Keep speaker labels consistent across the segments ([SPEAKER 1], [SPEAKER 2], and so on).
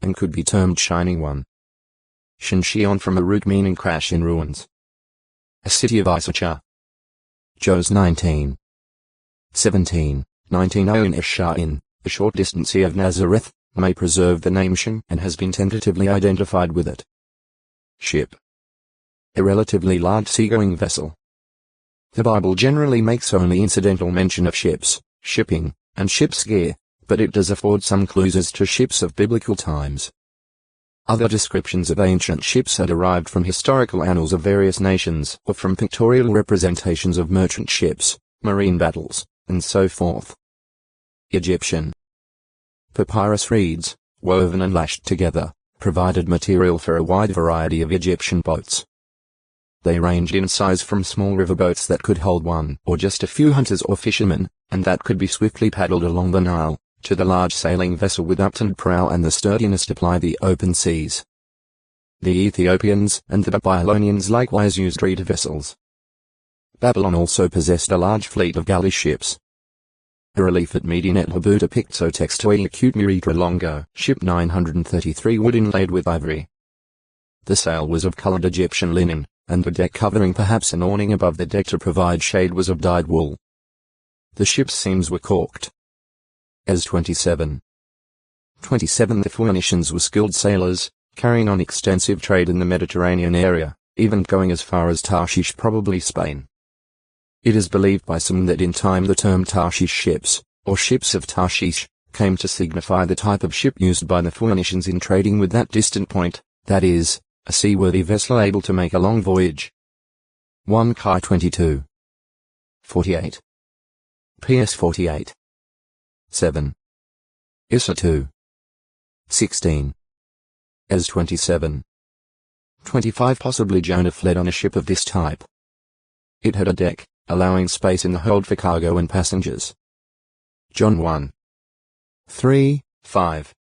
[SPEAKER 1] and could be termed Shining One. Shinshion from a root meaning crash in ruins. A city of Issachar. Jos 19. 17, 19 Owen Eshain, a short distance of Nazareth, may preserve the name Shin and has been tentatively identified with it. Ship. A relatively large seagoing vessel. The Bible generally makes only incidental mention of ships, shipping, and ship's gear, but it does afford some clues as to ships of biblical times. Other descriptions of ancient ships are derived from historical annals of various nations or from pictorial representations of merchant ships, marine battles, and so forth. Egyptian. Papyrus reeds, woven and lashed together, provided material for a wide variety of Egyptian boats. They ranged in size from small riverboats that could hold one or just a few hunters or fishermen, and that could be swiftly paddled along the Nile, to the large sailing vessel with upturned prow and the sturdiness to ply the open seas. The Ethiopians and the Babylonians likewise used reed vessels. Babylon also possessed a large fleet of galley ships. A relief at Medinet Habu depicts Otextoi acute Muritra Longo, ship 933 wood inlaid with ivory. The sail was of colored Egyptian linen, and the deck covering, perhaps an awning above the deck to provide shade, was of dyed wool. The ship's seams were caulked. As 27. 27 The Phoenicians were skilled sailors, carrying on extensive trade in the Mediterranean area, even going as far as Tarshish, probably Spain. It is believed by some that in time the term Tarshish ships, or ships of Tarshish, came to signify the type of ship used by the Phoenicians in trading with that distant point, that is, a seaworthy vessel able to make a long voyage. 1 Kai 22. 48. PS 48. 7. Issa 2. 16. As 27. 25 Possibly Jonah fled on a ship of this type. It had a deck, allowing space in the hold for cargo and passengers. John 1. 3, 5.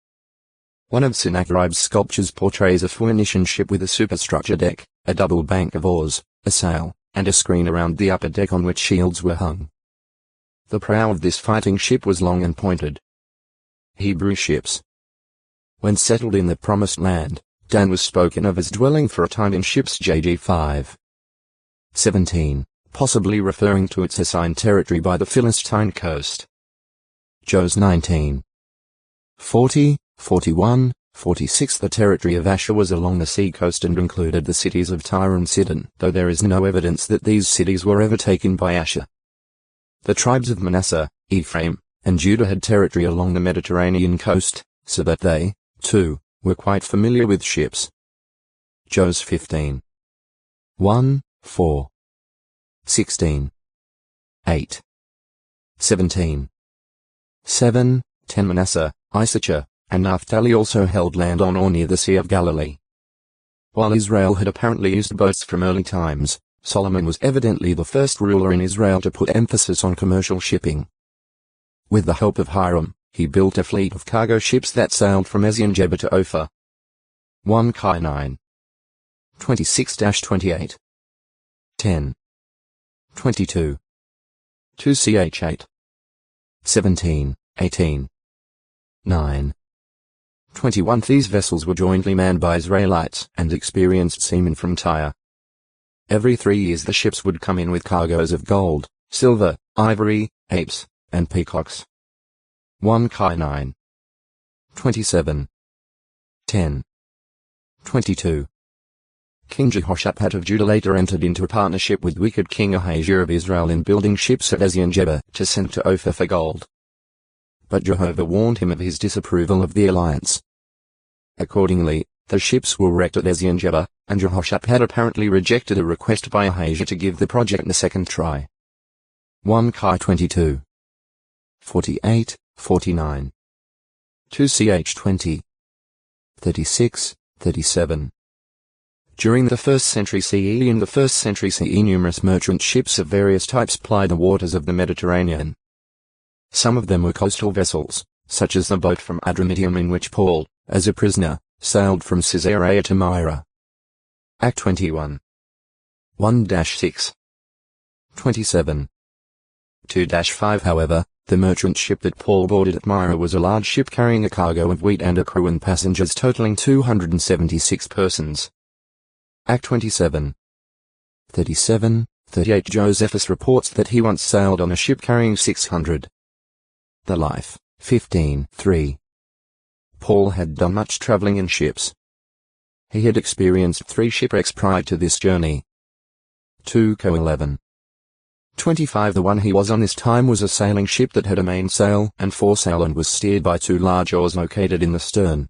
[SPEAKER 1] One of Sennacherib's sculptures portrays a Phoenician ship with a superstructure deck, a double bank of oars, a sail, and a screen around the upper deck on which shields were hung. The prow of this fighting ship was long and pointed. Hebrew ships. When settled in the Promised Land, Dan was spoken of as dwelling for a time in ships JG 5. 17, possibly referring to its assigned territory by the Philistine coast. Jos 19. 40, 41, 46 The territory of Asher was along the sea coast and included the cities of Tyre and Sidon, though there is no evidence that these cities were ever taken by Asher. The tribes of Manasseh, Ephraim, and Judah had territory along the Mediterranean coast, so that they, too, were quite familiar with ships. Jos 15. 1, 4. 16. 8. 17. 7, 10 Manasseh, Issachar, and Naphtali also held land on or near the Sea of Galilee. While Israel had apparently used boats from early times, Solomon was evidently the first ruler in Israel to put emphasis on commercial shipping. With the help of Hiram, he built a fleet of cargo ships that sailed from Ezion-Geber to Ophir. 1 Kai 9. 26-28. 10. 22. 2 Ch 8. 17, 18. 9. 21 These vessels were jointly manned by Israelites and experienced seamen from Tyre. Every 3 years the ships would come in with cargoes of gold, silver, ivory, apes, and peacocks. 1 Kai 9. 27. 10. 22. King Jehoshaphat of Judah later entered into a partnership with wicked King Ahijah of Israel in building ships at Ezion-Geber to send to Ophir for gold. But Jehovah warned him of his disapproval of the alliance. Accordingly, the ships were wrecked at Ezion-Geber, and Jehoshaphat apparently rejected a request by Ahijah to give the project a second try. 1 Kai 22. 48, 49. 2 Ch 20. 36, 37. During the 1st century CE and the 1st century CE numerous merchant ships of various types plied the waters of the Mediterranean. Some of them were coastal vessels, such as the boat from Adramyttium in which Paul, as a prisoner, sailed from Caesarea to Myra. Act 21. 1-6. 27. 2-5 However, The merchant ship that Paul boarded at Myra was a large ship carrying a cargo of wheat and a crew and passengers totaling 276 persons. Act 27. 37, 38 Josephus reports that he once sailed on a ship carrying 600. The Life, 15, 3. Paul had done much traveling in ships. He had experienced 3 shipwrecks prior to this journey. 2 Co 11. 25 The one he was on this time was a sailing ship that had a mainsail and foresail and was steered by 2 large oars located in the stern.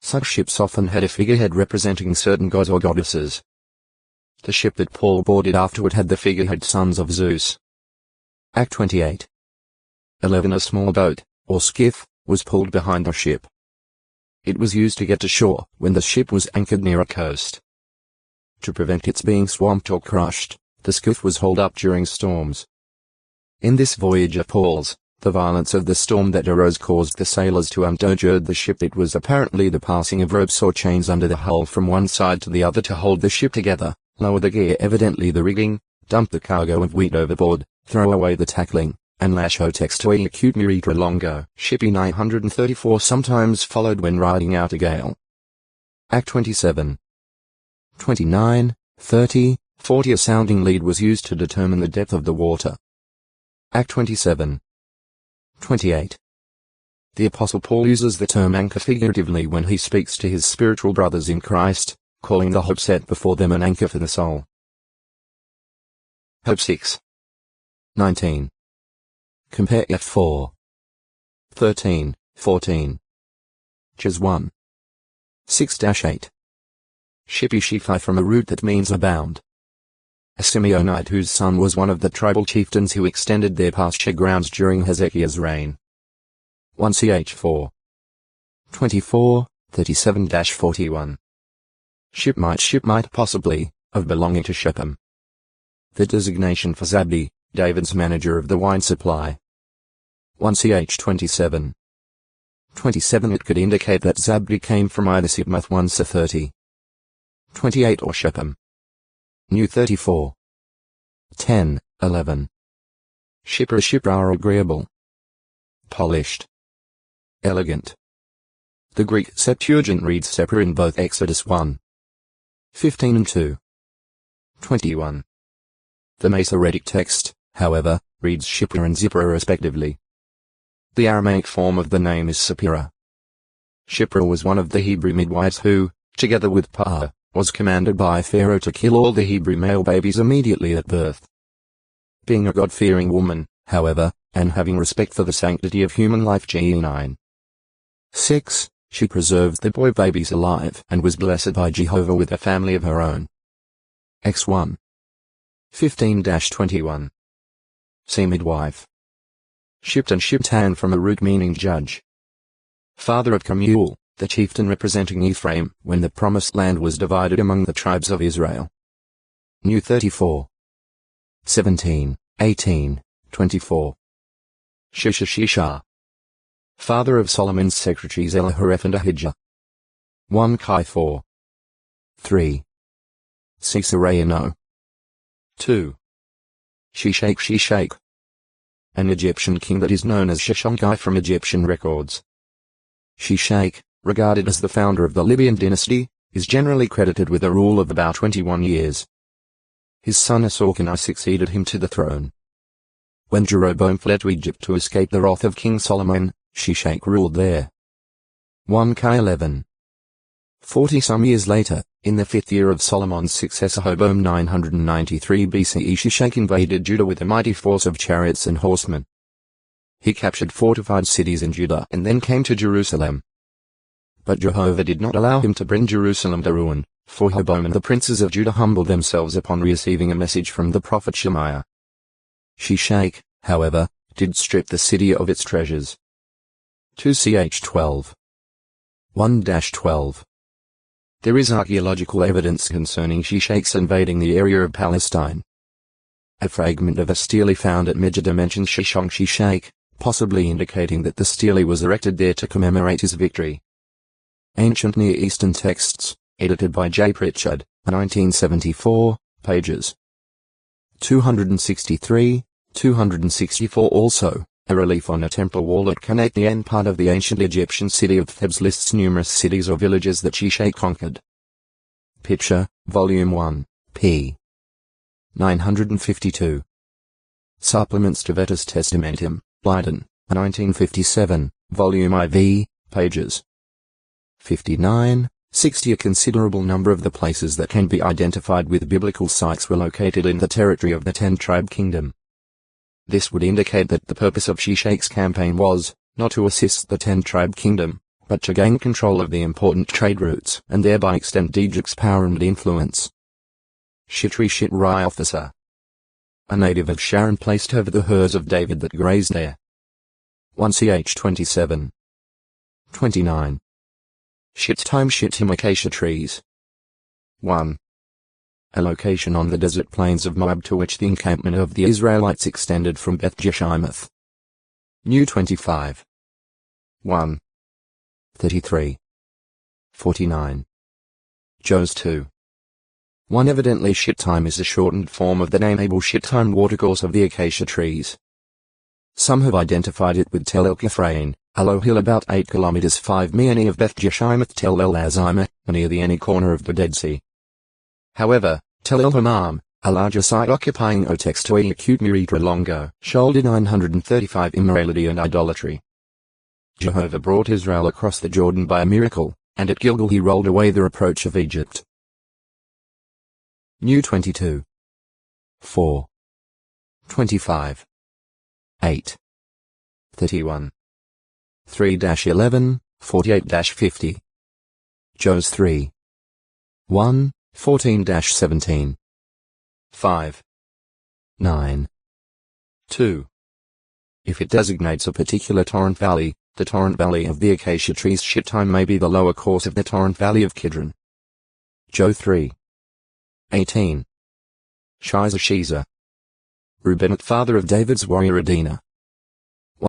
[SPEAKER 1] Such ships often had a figurehead representing certain gods or goddesses. The ship that Paul boarded afterward had the figurehead sons of Zeus. Act 28. 11 A small boat, or skiff, was pulled behind the ship. It was used to get to shore when the ship was anchored near a coast. To prevent its being swamped or crushed, the skiff was hauled up during storms. In this voyage of Paul's, the violence of the storm that arose caused the sailors to undergird the ship. It was apparently the passing of ropes or chains under the hull from one side to the other to hold the ship together, lower the gear, evidently the rigging, dump the cargo of wheat overboard, throw away the tackling, and lash hotex to a acute mirita longo. Ship E934 sometimes followed when riding out a gale. Act 27. 29, 30, 40 A sounding lead was used to determine the depth of the water. Act 27. 28. The Apostle Paul uses the term anchor figuratively when he speaks to his spiritual brothers in Christ, calling the hope set before them an anchor for the soul. Hope 6. 19. Compare F4. 13, 14. Jas 1. 6-8. Shippi Shiphi from a root that means abound. A Simeonite whose son was one of the tribal chieftains who extended their pasture grounds during Hezekiah's reign. 1 Ch4. 24, 37-41. Shipmite possibly, of belonging to Shechem. The designation for Zabdi, David's manager of the wine supply. 1 Ch 27. 27 It could indicate that Zabdi came from either Sibmath 1 Sa 30. 28 or Shechem. New 34. 10, 11. Shipra are agreeable. Polished. Elegant. The Greek Septuagint reads Sepra in both Exodus 1. 15 and 2. 21. The Masoretic text, however, reads Shipra and Zipra respectively. The Aramaic form of the name is Sapira. Shipra was one of the Hebrew midwives who, together with Pa'ah, was commanded by Pharaoh to kill all the Hebrew male babies immediately at birth. Being a God-fearing woman, however, and having respect for the sanctity of human life Ge9. 6. She preserved the boy babies alive and was blessed by Jehovah with a family of her own. X1. 15-21. See midwife. Shipt and Shiptan from a root meaning judge. Father of Kemuel, the chieftain representing Ephraim, when the promised land was divided among the tribes of Israel. New 34. 17, 18, 24. Shisha. Father of Solomon's secretaries Elihareph and Ahijah. 1 Kai 4. 3. Caesarea 2. Shishak. An Egyptian king that is known as Shishonkai from Egyptian records. Shishak, regarded as the founder of the Libyan dynasty, is generally credited with a rule of about 21 years. His son Asorkani succeeded him to the throne. When Jeroboam fled to Egypt to escape the wrath of King Solomon, Shishak ruled there. 1 Kai 11. 40 some years later, in the 5th year of Solomon's successor Rehoboam 993 BCE, Shishak invaded Judah with a mighty force of chariots and horsemen. He captured fortified cities in Judah and then came to Jerusalem. But Jehovah did not allow him to bring Jerusalem to ruin, for Rehoboam and the princes of Judah humbled themselves upon receiving a message from the prophet Shemaiah. Shishak, however, did strip the city of its treasures. 2 Ch 12. 1-12. There is archaeological evidence concerning Shishak's invading the area of Palestine. A fragment of a stele found at Megiddo mentions Shishak, possibly indicating that the stele was erected there to commemorate his victory. Ancient Near Eastern Texts, edited by J. Pritchard, 1974, pages 263, 264 also, A relief on a temple wall at Karnak, the end part of the ancient Egyptian city of Thebes, lists numerous cities or villages that Shishak conquered. Picture, Volume 1, p. 952. Supplements to Vetus Testamentum, Leiden, 1957, Volume IV, pages 59, 60. A considerable number of the places that can be identified with biblical sites were located in the territory of the 10-tribe kingdom. This would indicate that the purpose of Shishak's campaign was, not to assist the 10-tribe kingdom, but to gain control of the important trade routes and thereby extend Egypt's power and influence. Shitri Shitrai officer. A native of Sharon placed over the herds of David that grazed there. 1 ch 27. 29. Shittim acacia trees. 1. A location on the desert plains of Moab to which the encampment of the Israelites extended from Beth Jeshimoth. New 25. 1. 33. 49. Jos 2. 1. Evidently Shittim is a shortened form of the name Abel Shittim, watercourse of the acacia trees. Some have identified it with Tel El Kafrain, a low hill about 8 km 5 mi of Beth Jeshimoth, Tel El Azimah, near the Eni corner of the Dead Sea. However, Tel El Hamam, a larger site occupying Otex to Acute Miritra Longo, shoulder 935 immorality and idolatry. Jehovah brought Israel across the Jordan by a miracle, and at Gilgal he rolled away the reproach of Egypt. New 22. 4. 25. 8. 31. 3-11, 48-50. Jos 3. 1, 14-17. 5. 9. 2. If it designates a particular torrent valley, the torrent valley of the acacia trees Shittim may be the lower course of the torrent valley of Kidron. Jo 3. 18. Shiza Shiza. Reuben, father of David's warrior Adina.